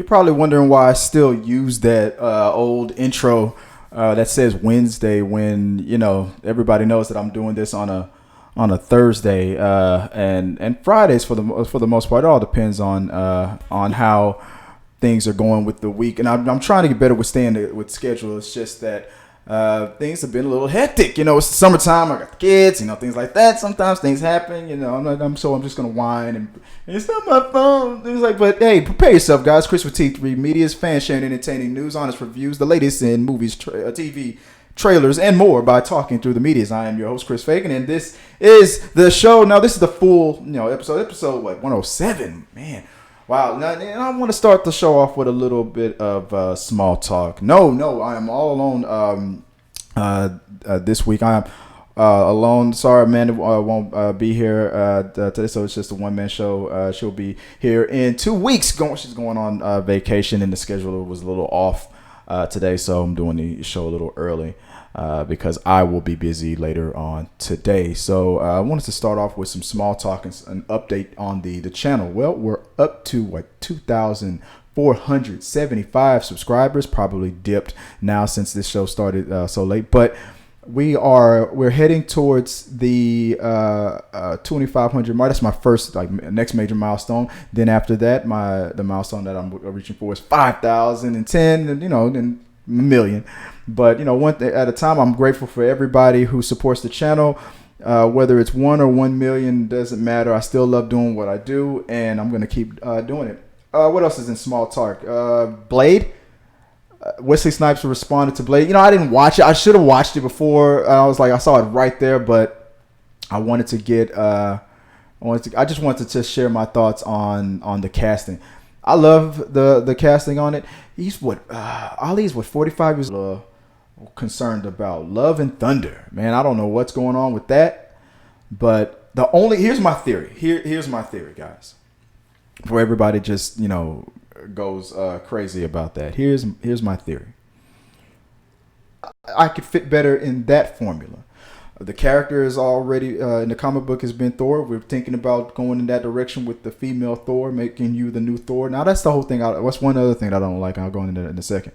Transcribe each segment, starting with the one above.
You're probably wondering why I still use that old intro that says Wednesday when everybody knows that I'm doing this on a Thursday and Fridays for the most part. It all depends on how things are going with the week, and I'm trying to get better with staying with schedule. It's just that things have been a little hectic. It's the summertime. I got the kids, things like that. Sometimes things happen. I'm just gonna whine and it's not my phone. Things like, but hey, prepare yourself, guys. Chris with T3 Media's fan sharing, entertaining news, honest reviews, the latest in movies, TV, trailers, and more by talking through the medias. I am your host, Chris Fagan, and this is the show. Now, this is the full, episode 107. Man, wow. Now, and I want to start the show off with a little bit of small talk. No, I am all alone this week. I am alone. Sorry, Amanda won't be here today, so it's just a one-man show. She'll be here in 2 weeks. She's going on vacation, and the schedule was a little off today, so I'm doing the show a little early because I will be busy later on today. So I wanted to start off with some small talk and an update on the channel. Well, we're up to 2,475 subscribers. Probably dipped now since this show started so late, but we're heading towards the 2,500 mark. That's my first next major milestone. Then after that, the milestone that I'm reaching for is 5,010, and then a million. But one thing at a time. I'm grateful for everybody who supports the channel. Whether it's 1 or 1 million doesn't matter. I still love doing what I do, and I'm gonna keep doing it. What else is in small talk? Blade. Wesley Snipes responded to Blade. I didn't watch it. I should have watched it before. I saw it right there, but I wanted to get. I just wanted to share my thoughts on the casting. I love the casting on it. Ali's 45 years old. Concerned about Love and Thunder. Man, I don't know what's going on with that, but here's my theory. Here's my theory, guys. Before everybody just goes crazy about that. Here's my theory. I could fit better in that formula. The character is already in the comic book has been Thor. We're thinking about going in that direction with the female Thor, making you the new Thor. Now that's the whole thing. What's one other thing that I don't like? I'll go into that in a second.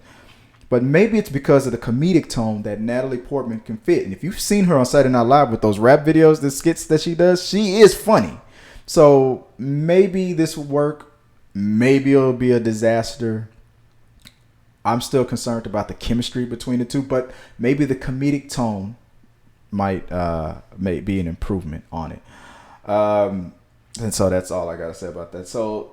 But maybe it's because of the comedic tone that Natalie Portman can fit. And if you've seen her on Saturday Night Live with those rap videos, the skits that she does, she is funny. So maybe this will work. Maybe it'll be a disaster. I'm still concerned about the chemistry between the two, but maybe the comedic tone might be an improvement on it. And so that's all I got to say about that. So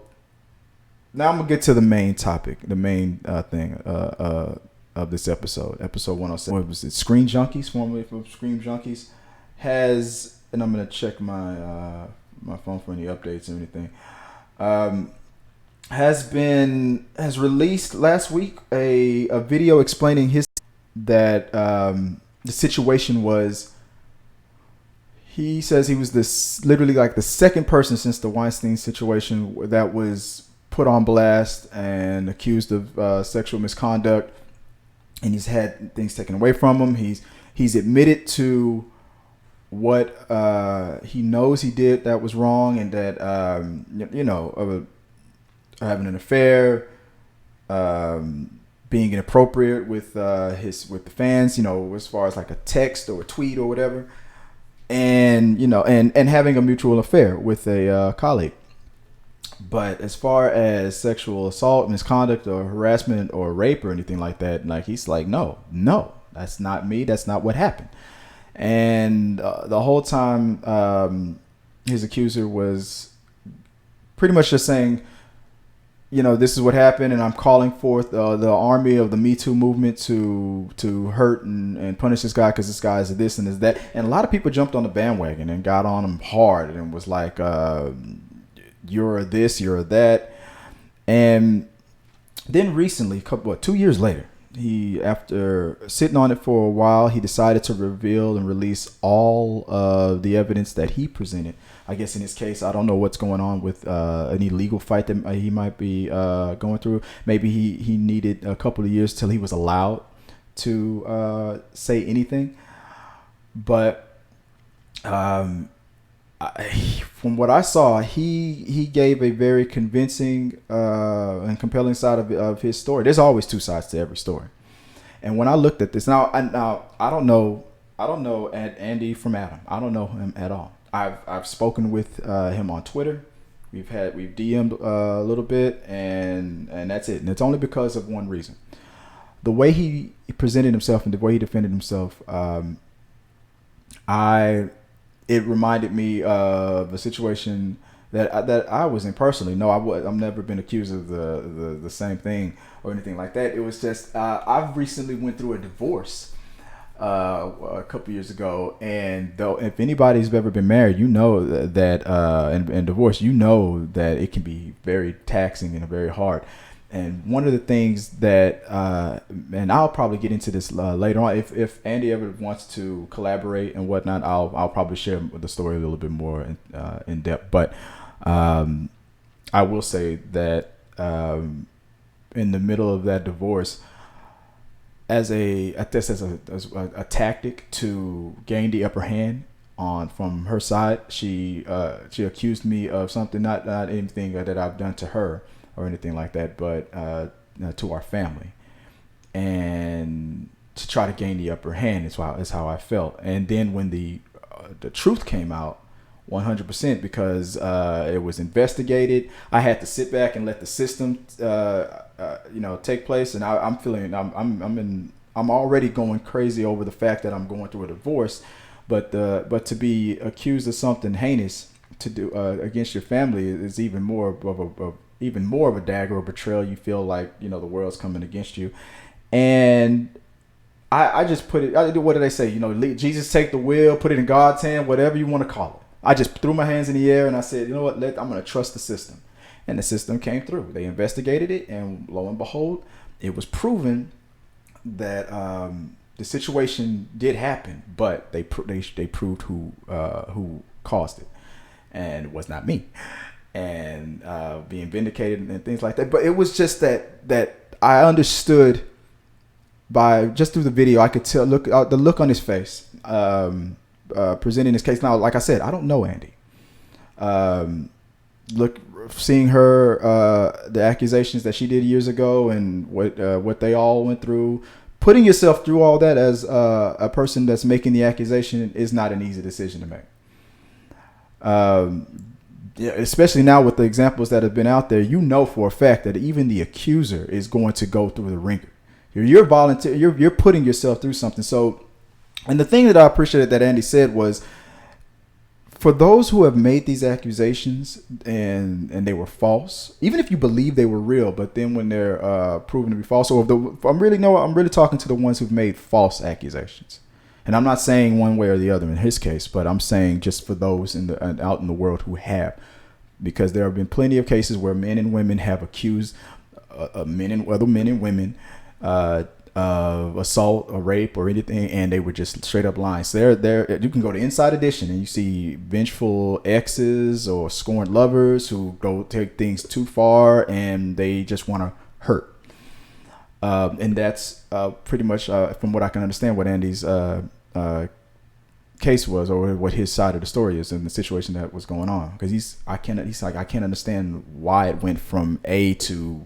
now I'm going to get to the main topic, the main thing of this episode 107. What was it? Screen Junkies, formerly from Screen Junkies, has, and I'm going to check my phone for any updates or anything, has released last week a video explaining that the situation was, he says he was literally like the second person since the Weinstein situation that was put on blast and accused of sexual misconduct, and he's had things taken away from him. He's admitted to what he knows he did that was wrong, and that having an affair, being inappropriate with the fans, as far as like a text or a tweet or whatever, and and having a mutual affair with a colleague. But as far as sexual assault, misconduct, or harassment, or rape, or anything like that, he's like, no, that's not me. That's not what happened. And the whole time, his accuser was pretty much just saying, this is what happened, and I'm calling forth the army of the Me Too movement to hurt and punish this guy because this guy is this and is that. And a lot of people jumped on the bandwagon and got on him hard and was like, you're this, you're that. And then recently, 2 years later, after sitting on it for a while, he decided to reveal and release all of the evidence that he presented. I guess in his case, I don't know what's going on with any legal fight that he might be going through. Maybe he needed a couple of years till he was allowed to say anything. But I from what I saw, he gave a very convincing and compelling side of his story. There's always two sides to every story. And when I looked at this, now I don't know Andy from Adam. I don't know him at all. I've spoken with him on Twitter. We've DM'd a little bit, and that's it. And it's only because of one reason: the way he presented himself and the way he defended himself. It reminded me of a situation that I was in personally. No, I've never been accused of the same thing or anything like that. It was just I've recently went through a divorce a couple years ago, and though if anybody's ever been married, you know that and divorced, you know that it can be very taxing and very hard. And one of the things that, and I'll probably get into this later on. If Andy ever wants to collaborate and whatnot, I'll probably share the story a little bit more in depth. But I will say that in the middle of that divorce, as a tactic to gain the upper hand from her side, she accused me of something, not anything that I've done to her or anything like that, but to our family, and to try to gain the upper hand is how I felt. And then when the truth came out, 100%, because it was investigated, I had to sit back and let the system take place. And I'm feeling I'm already going crazy over the fact that I'm going through a divorce, but to be accused of something heinous to do against your family is even more of a dagger or betrayal. You feel like the world's coming against you. And I just put it, what did they say? Jesus, take the wheel, put it in God's hand, whatever you want to call it. I just threw my hands in the air and I said, you know what, I'm going to trust the system. And the system came through. They investigated it, and lo and behold, it was proven that the situation did happen, but they proved who caused it, and it was not me. And being vindicated and things like that. But it was just that I understood by just through the video. I could tell the look on his face presenting his case. Now, like I said, I don't know Andy. Seeing her the accusations that she did years ago and what they all went through, putting yourself through all that as a person that's making the accusation is not an easy decision to make. Yeah, especially now with the examples that have been out there, for a fact that even the accuser is going to go through the ringer. You're volunteer. You're putting yourself through something. So, and the thing that I appreciated that Andy said was, for those who have made these accusations and they were false, even if you believe they were real, but then when they're proven to be false, or I'm really talking to the ones who've made false accusations. And I'm not saying one way or the other in his case, but I'm saying just for those out in the world who have, because there have been plenty of cases where men and women have accused other men and women of assault or rape or anything, and they were just straight up lying. So there you can go to Inside Edition and you see vengeful exes or scorned lovers who go take things too far and they just want to hurt. And that's pretty much, from what I can understand, what Andy's case was, or what his side of the story is in the situation that was going on. Because I can't understand why it went from A to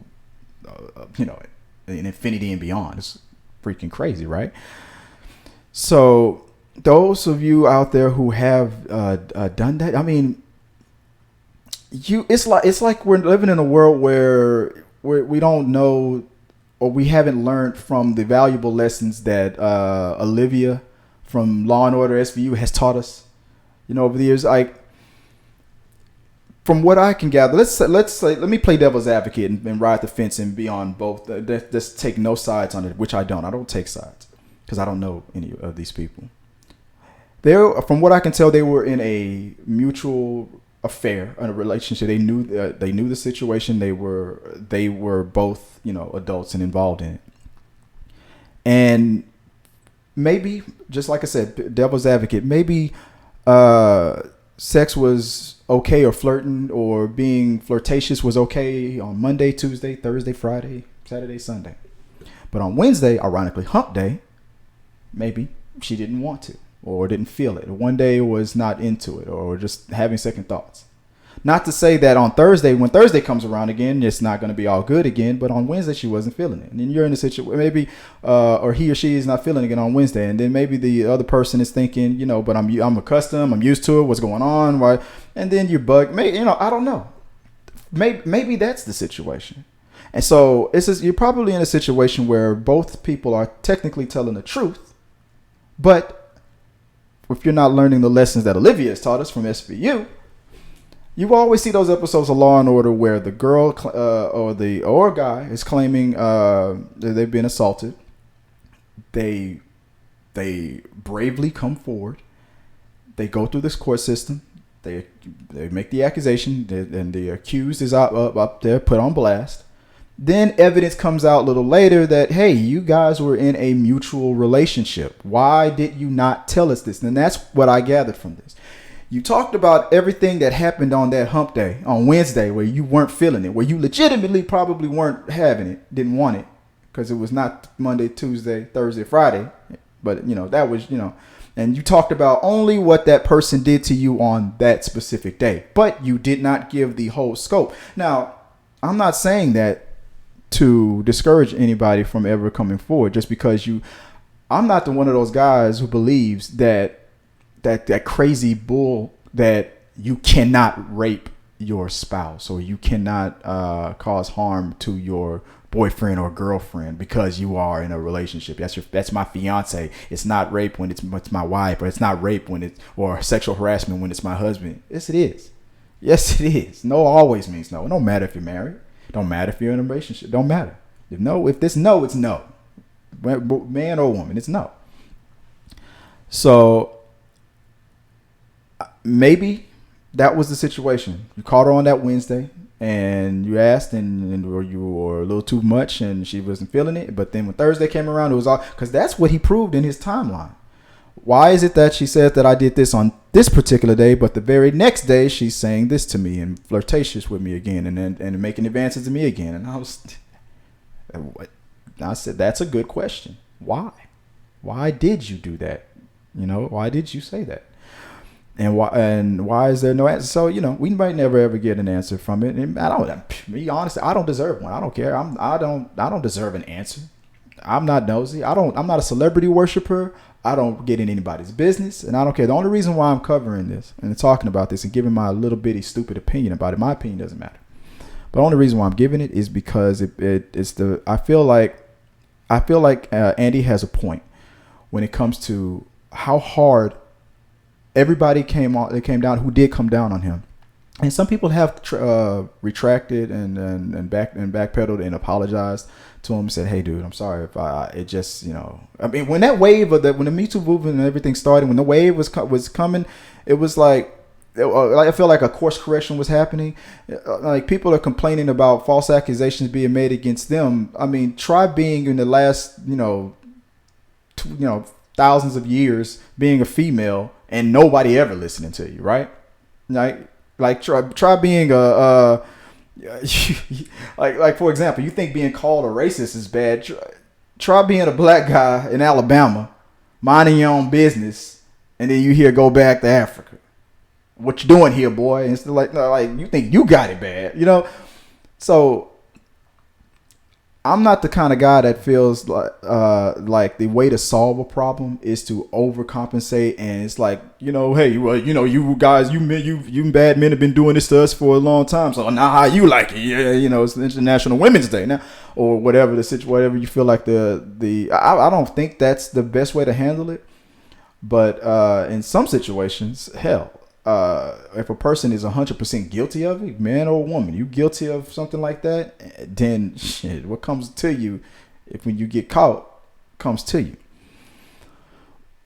in infinity and beyond. It's freaking crazy, right? So those of you out there who have done that, I mean, it's like we're living in a world where we don't know, or we haven't learned from the valuable lessons that Olivia from Law and Order SVU has taught us, over the years. Like, from what I can gather, let me play devil's advocate and ride the fence and be on both. Let's take no sides on it, which I don't. I don't take sides because I don't know any of these people. From what I can tell, they were in a mutual affair, in a relationship. They knew the situation. They were both adults and involved in it. And maybe, just like I said, devil's advocate, maybe sex was okay, or flirting or being flirtatious was okay on Monday, Tuesday, Thursday, Friday, Saturday, Sunday. But on Wednesday, ironically hump day, maybe she didn't want to, or didn't feel it. One day was not into it, or just having second thoughts. Not to say that on Thursday, when Thursday comes around again, it's not going to be all good again. But on Wednesday, she wasn't feeling it. And then you're in a situation maybe, or he or she is not feeling it again on Wednesday. And then maybe the other person is thinking, but I'm accustomed, I'm used to it. What's going on? Why? And then you bug. Maybe, I don't know. Maybe that's the situation. And so you're probably in a situation where both people are technically telling the truth, but if you're not learning the lessons that Olivia has taught us from SVU. You always see those episodes of Law and Order where the girl or guy is claiming that they've been assaulted. They bravely come forward. They go through this court system. They make the accusation, and the accused is up there, put on blast. Then evidence comes out a little later that, hey, you guys were in a mutual relationship. Why did you not tell us this? And that's what I gathered from this. You talked about everything that happened on that hump day, on Wednesday, where you weren't feeling it, where you legitimately probably weren't having it, didn't want it, because it was not Monday, Tuesday, Thursday, Friday. But, that was, and you talked about only what that person did to you on that specific day. But you did not give the whole scope. Now, I'm not saying that to discourage anybody from ever coming forward, just because I'm not one of those guys who believes that crazy bull that you cannot rape your spouse, or you cannot cause harm to your boyfriend or girlfriend because you are in a relationship. That's my fiance. It's not rape when it's my wife, or it's not rape or sexual harassment when it's my husband. Yes, it is. Yes, it is. No always means no. It don't matter if you're married. It don't matter if you're in a relationship. It don't matter. If it's no, it's no. Man or woman, it's no. So maybe that was the situation. You caught her on that Wednesday, and you asked, or you were a little too much, and she wasn't feeling it. But then when Thursday came around, it was all because that's what he proved in his timeline. Why is it that she said that I did this on this particular day, but the very next day she's saying this to me and flirtatious with me again, and making advances to me again? And I said, that's a good question. Why? Why did you do that? Why did you say that? And why is there no answer? So, we might never ever get an answer from it. And be honest, I don't deserve one. I don't care. I don't deserve an answer. I'm not nosy. I'm not a celebrity worshiper. I don't get in anybody's business, and I don't care. The only reason why I'm covering this and talking about this and giving my little bitty stupid opinion about it, my opinion doesn't matter. But the only reason why I'm giving it is because I feel like Andy has a point when it comes to how hard everybody came down who did come down on him. And some people have retracted and backpedaled and apologized to him and said, "Hey, dude, I'm sorry if it just, when that wave when the Me Too movement and everything started, when the wave was coming, it was like I feel like a course correction was happening. Like, people are complaining about false accusations being made against them. I mean, try being in the last, thousands of years being a female and nobody ever listening to you, right? Like try being like for example, you think being called a racist is bad. Try being a black guy in Alabama, minding your own business, and then you hear go back to Africa. What you doing here, boy? And it's like you think you got it bad, So I'm not the kind of guy that feels like the way to solve a problem is to overcompensate, and it's like, hey, well, you guys, you bad men have been doing this to us for a long time, so now how you like it? Yeah, it's International Women's Day now, or whatever the situation, whatever you feel like I don't think that's the best way to handle it, but in some situations, hell. If a person is 100% guilty of it, man or woman, you guilty of something like that, then shit, what comes to you when you get caught comes to you.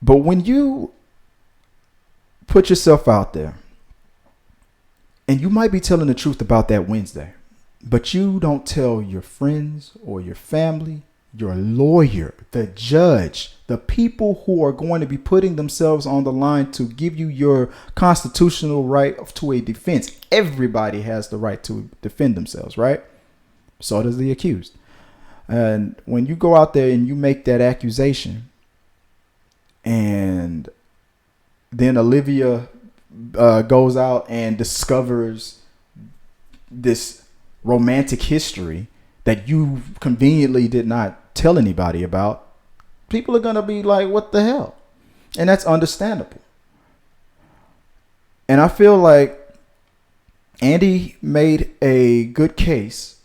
But when you put yourself out there, and you might be telling the truth about that Wednesday, but you don't tell your friends or your family, your lawyer, the judge, the people who are going to be putting themselves on the line to give you your constitutional right to a defense. Everybody has the right to defend themselves, right? So does the accused. And when you go out there and you make that accusation, and then Olivia goes out and discovers this romantic history that you conveniently did not tell anybody about, people are going to be like, what the hell? And that's understandable. And I feel like Andy made a good case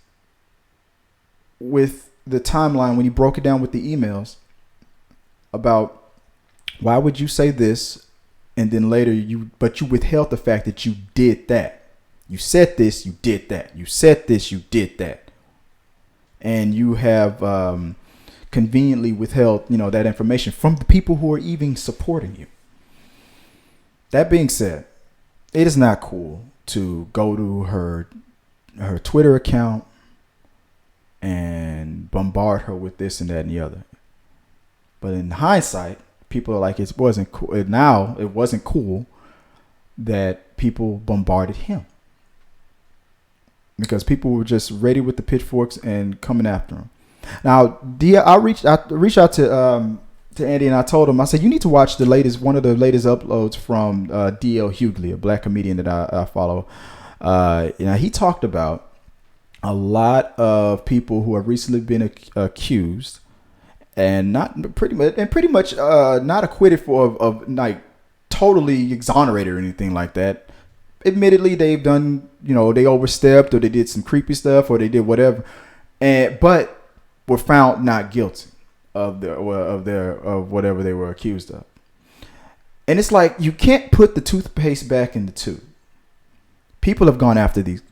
with the timeline when he broke it down with the emails about why would you say this and then later you withheld the fact that you did that. You said this, you did that. You said this, you did that. And you have conveniently withheld, that information from the people who are even supporting you. That being said, it is not cool to go to her Twitter account and bombard her with this and that and the other. But in hindsight, people are like, it wasn't cool. Now it wasn't cool that people bombarded him, because people were just ready with the pitchforks and coming after him. Now, I reached out to Andy and I told him, I said, you need to watch one of the latest uploads from D.L. Hughley, a black comedian that I follow. He talked about a lot of people who have recently been accused and pretty much not acquitted of like totally exonerated or anything like that. Admittedly, they've done, they overstepped or they did some creepy stuff or they did whatever, but were found not guilty of whatever they were accused of. And it's like, you can't put the toothpaste back in the tube. People have gone after these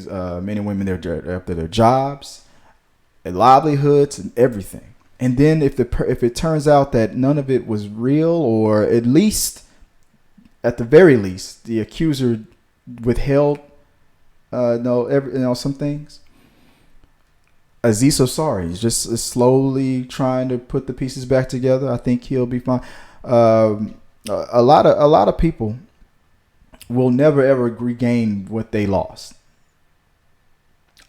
men and women, after their jobs, their livelihoods, and everything. And then if it turns out that none of it was real, or at the very least, the accuser withheld some things. Aziz Ansari is just slowly trying to put the pieces back together. I think he'll be fine. A lot of people will never ever regain what they lost.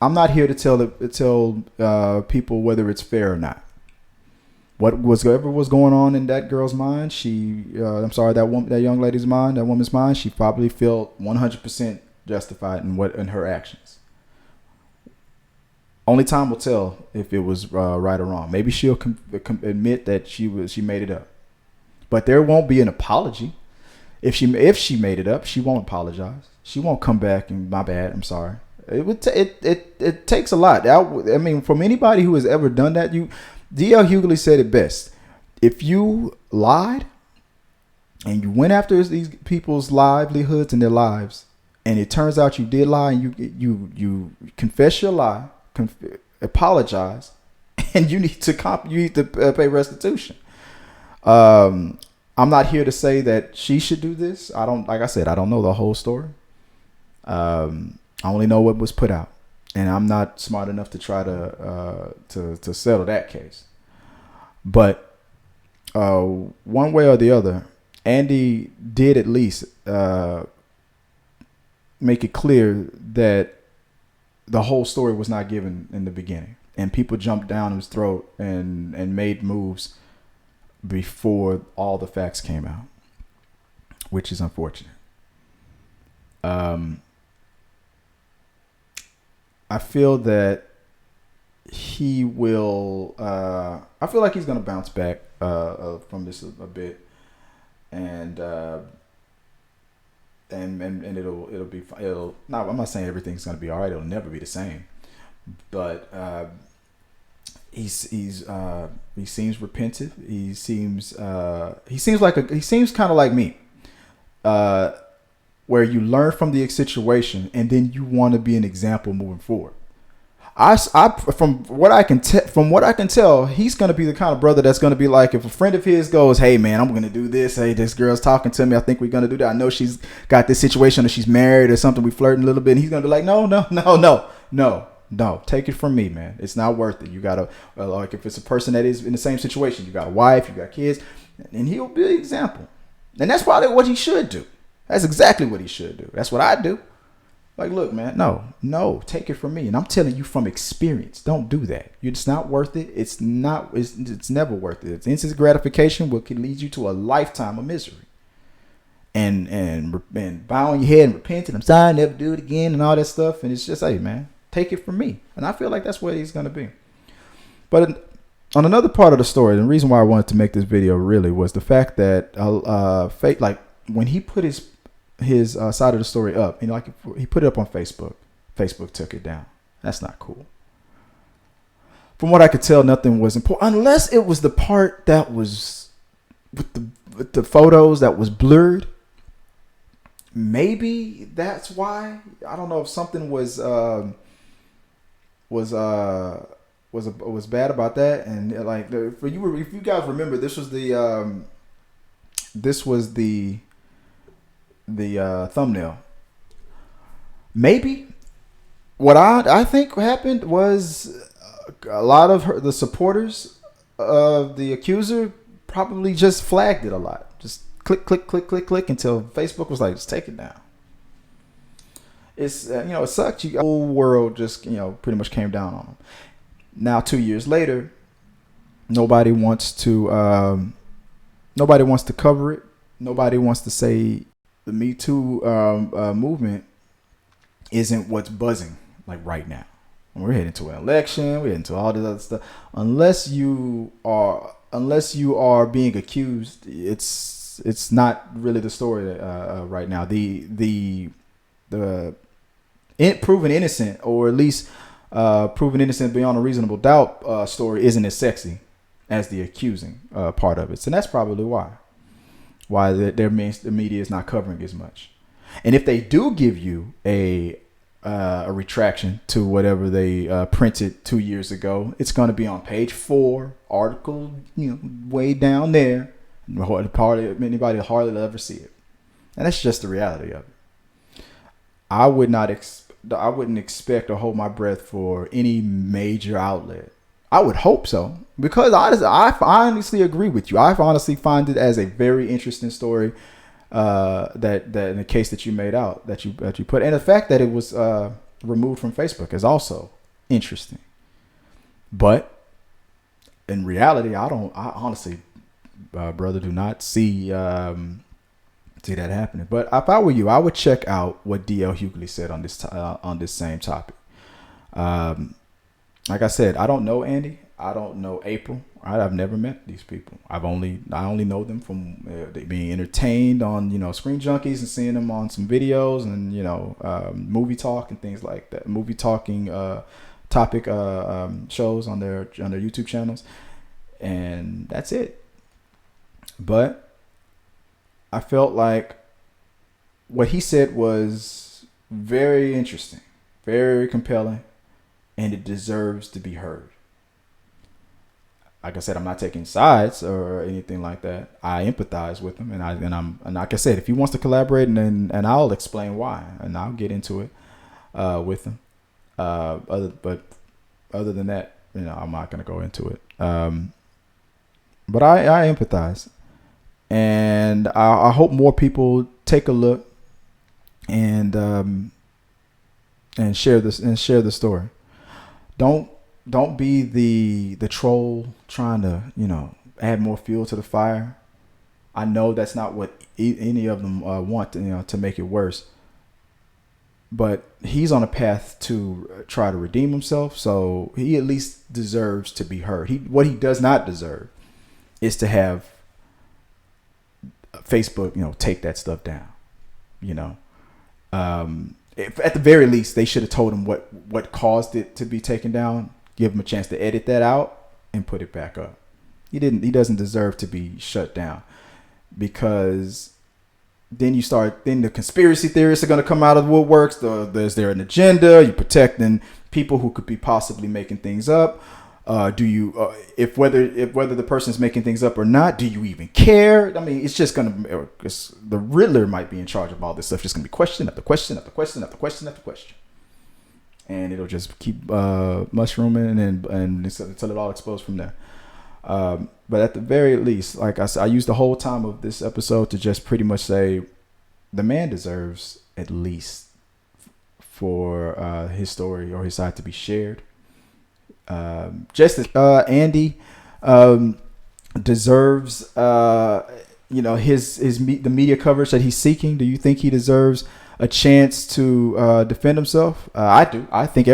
I'm not here to tell people whether it's fair or not. Whatever was going on in that girl's mind, that young lady's mind, that woman's mind, she probably felt 100% justified in her actions. Only time will tell if it was right or wrong. Maybe she'll admit that she made it up, but there won't be an apology. If she made it up, she won't apologize. She won't come back and, my bad, I'm sorry. It takes a lot. I mean, from anybody who has ever done that, D.L. Hughley said it best. If you lied and you went after these people's livelihoods and their lives, and it turns out you did lie, and you confess your lie, apologize, and you need to pay restitution. I'm not here to say that she should do this. I don't know the whole story. I only know what was put out, and I'm not smart enough to try to settle that case. But one way or the other, Andy did at least make it clear that the whole story was not given in the beginning, and people jumped down his throat and made moves before all the facts came out, which is unfortunate. I feel that he will. I feel like he's gonna bounce back from this a bit, and it'll be. I'm not saying everything's gonna be all right. It'll never be the same, but he seems repentant. He seems kind of like me, where you learn from the situation and then you want to be an example moving forward. From what I can tell, he's going to be the kind of brother that's going to be like, if a friend of his goes, hey man, I'm going to do this. Hey, this girl's talking to me. I think we're going to do that. I know she's got this situation, or she's married or something. We flirting a little bit. And he's going to be like, no, take it from me, man. It's not worth it. You got to, like, if it's a person that is in the same situation, you got a wife, you got kids, and he'll be an example. And that's probably what he should do. That's exactly what he should do. That's what I do. Like, look, man, no, take it from me. And I'm telling you from experience, don't do that. It's not worth it. It's never worth it. It's instant gratification, what can lead you to a lifetime of misery. and bowing your head and repenting. I'm sorry, never do it again, and all that stuff. And it's just, hey man, take it from me. And I feel like that's what he's gonna be. But on another part of the story, the reason why I wanted to make this video really was the fact that like when he put his side of the story up, like he put it up on Facebook. Facebook took it down. That's not cool. From what I could tell, nothing was important unless it was the part that was with the photos that was blurred. Maybe that's why. I don't know if something was bad about that. And like if you guys remember, this was the thumbnail. Maybe what I think happened was a lot of the supporters of the accuser probably just flagged it a lot. Just click until Facebook was like, just take it down. It's it sucked. The whole world just pretty much came down on them. Now 2 years later, nobody wants to cover it. Nobody wants to say the Me Too movement isn't what's buzzing like right now. We're heading to an election. We're heading to all this other stuff. Unless you are being accused, it's not really the story right now. The proven innocent, or at least proven innocent beyond a reasonable doubt story isn't as sexy as the accusing part of it. And that's probably why the media is not covering as much. And if they do give you a retraction to whatever they printed 2 years ago, it's going to be on page 4, article, way down there. Anybody hardly ever see it. And that's just the reality of it. I wouldn't expect or hold my breath for any major outlet. I would hope so, because I honestly agree with you. I honestly find it as a very interesting story. That in the case that you made out, that you put, and the fact that it was removed from Facebook is also interesting. But in reality, I honestly, brother, do not see that happening. But if I were you, I would check out what D.L. Hughley said on this same topic. Like I said, I don't know Andy. I don't know April. I've never met these people. I only know them from being entertained on Screen Junkies and seeing them on some videos and movie talk and things like that. Movie talking topic shows on their YouTube channels, and that's it. But I felt like what he said was very interesting, very compelling, and it deserves to be heard. Like I said, I'm not taking sides or anything like that. I empathize with him, and like I said, if he wants to collaborate, and I'll explain why, and I'll get into it with him. But other than that, I'm not going to go into it. But I empathize, and I hope more people take a look and share the story. Don't be the troll trying to add more fuel to the fire. I know that's not what any of them want to make it worse. But he's on a path to try to redeem himself, so he at least deserves to be heard. What he does not deserve is to have Facebook take that stuff down. At the very least, they should have told him what caused it to be taken down. Give him a chance to edit that out and put it back up. He doesn't deserve to be shut down, because then the conspiracy theorists are going to come out of the woodworks. Is there an agenda? You're protecting people who could be possibly making things up. If whether the person's making things up or not, do you even care? I mean, it's just the Riddler might be in charge of all this stuff. Just going to be question after question after question after question after question. And it'll just keep mushrooming and until it all explodes from there. But at the very least, like I said, I used the whole time of this episode to just pretty much say the man deserves at least for his story or his side to be shared. Just as Andy deserves the media coverage that he's seeking? Do you think he deserves a chance to defend himself? I do. I think